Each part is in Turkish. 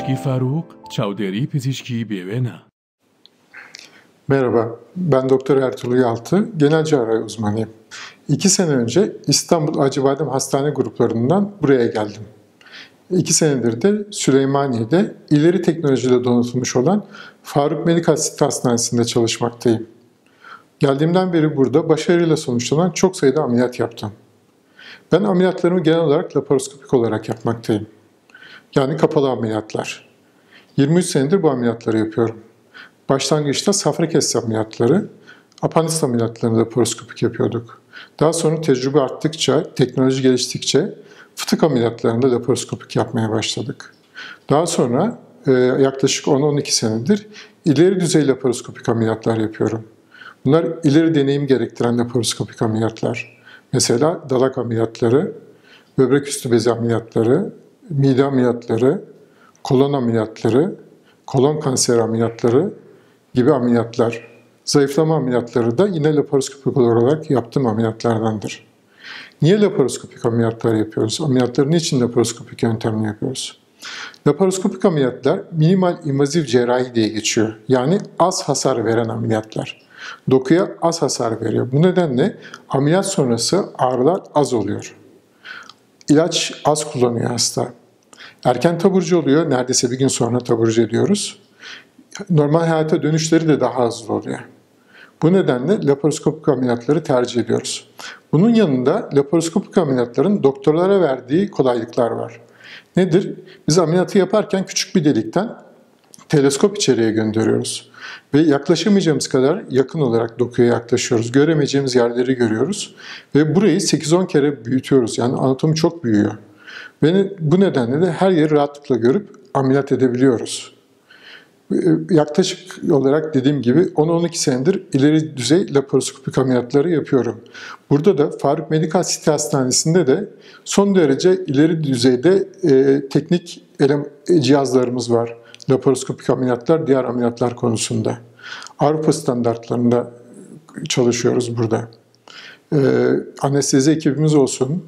پزیشکی فاروق، چاودێری پزیشکی بێوێنە. Merhaba, ben Doktor Ertuğrul Yaltı, genel cerrahi uzmanıyım. 2 sene önce İstanbul Acıbadem Hastane gruplarından buraya geldim. 2 senedir de Süleymaniye'de ileri teknolojiyle donatılmış olan Faruk Medikal City Hastanesi'nde çalışmaktayım. Geldiğimden beri burada başarıyla sonuçlanan çok sayıda ameliyat yaptım. Ben ameliyatlarımı genel olarak laparoskopik olarak yapmaktayım. Yani kapalı ameliyatlar. 23 senedir bu ameliyatları yapıyorum. Başlangıçta safra kesesi ameliyatları, apandis ameliyatlarını laparoskopik yapıyorduk. Daha sonra tecrübe arttıkça, teknoloji geliştikçe fıtık ameliyatlarını da laparoskopik yapmaya başladık. Daha sonra yaklaşık 10-12 senedir ileri düzey laparoskopik ameliyatlar yapıyorum. Bunlar ileri deneyim gerektiren laparoskopik ameliyatlar. Mesela dalak ameliyatları, böbrek üstü bezi ameliyatları, mide ameliyatları, kolon ameliyatları, kolon kanseri ameliyatları gibi ameliyatlar. Zayıflama ameliyatları da yine laparoskopik olarak yaptığım ameliyatlardandır. Niye laparoskopik ameliyatlar yapıyoruz? Ameliyatları niçin laparoskopik yöntemle yapıyoruz? Laparoskopik ameliyatlar minimal invaziv cerrahi diye geçiyor. Yani az hasar veren ameliyatlar. Dokuya az hasar veriyor. Bu nedenle ameliyat sonrası ağrılar az oluyor. İlaç az kullanıyor hasta. Erken taburcu oluyor. Neredeyse bir gün sonra taburcu ediyoruz. Normal hayata dönüşleri de daha hızlı oluyor. Bu nedenle laparoskopik ameliyatları tercih ediyoruz. Bunun yanında laparoskopik ameliyatların doktorlara verdiği kolaylıklar var. Nedir? Biz ameliyatı yaparken küçük bir delikten teleskop içeriye gönderiyoruz. Ve yaklaşamayacağımız kadar yakın olarak dokuya yaklaşıyoruz. Göremeyeceğimiz yerleri görüyoruz. Ve burayı 8-10 kere büyütüyoruz. Yani anatomi çok büyüyor. Ve bu nedenle de her yeri rahatlıkla görüp ameliyat edebiliyoruz. Yaklaşık olarak dediğim gibi 10-12 senedir ileri düzey laparoskopik ameliyatları yapıyorum. Burada da Faruk Medikal City Hastanesi'nde de son derece ileri düzeyde teknik cihazlarımız var. Laparoskopik ameliyatlar, diğer ameliyatlar konusunda. Avrupa standartlarında çalışıyoruz burada. Anestezi ekibimiz olsun,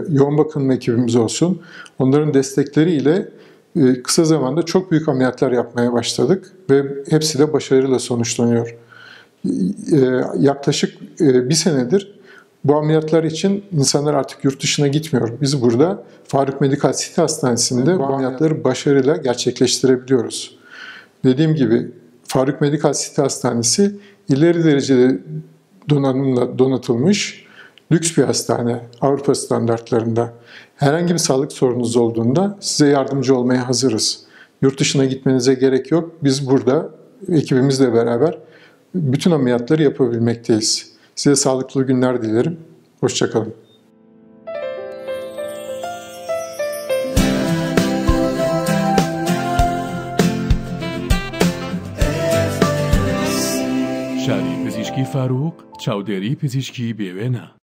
yoğun bakım ekibimiz olsun. Onların destekleriyle kısa zamanda çok büyük ameliyatlar yapmaya başladık ve hepsi de başarıyla sonuçlanıyor. Yaklaşık bir senedir bu ameliyatlar için insanlar artık yurt dışına gitmiyor. Biz burada Faruk Medikal City Hastanesi'nde bu ameliyatları başarıyla gerçekleştirebiliyoruz. Dediğim gibi Faruk Medikal City Hastanesi ileri derecede donanımla donatılmış lüks bir hastane, Avrupa standartlarında. Herhangi bir sağlık sorununuz olduğunda size yardımcı olmaya hazırız. Yurt dışına gitmenize gerek yok. Biz burada ekibimizle beraber bütün ameliyatları yapabilmekteyiz. Size sağlıklı günler dilerim. Hoşça kalın. شاری پزیشکی فاروق، چاودێری پزیشکی بێوێنە.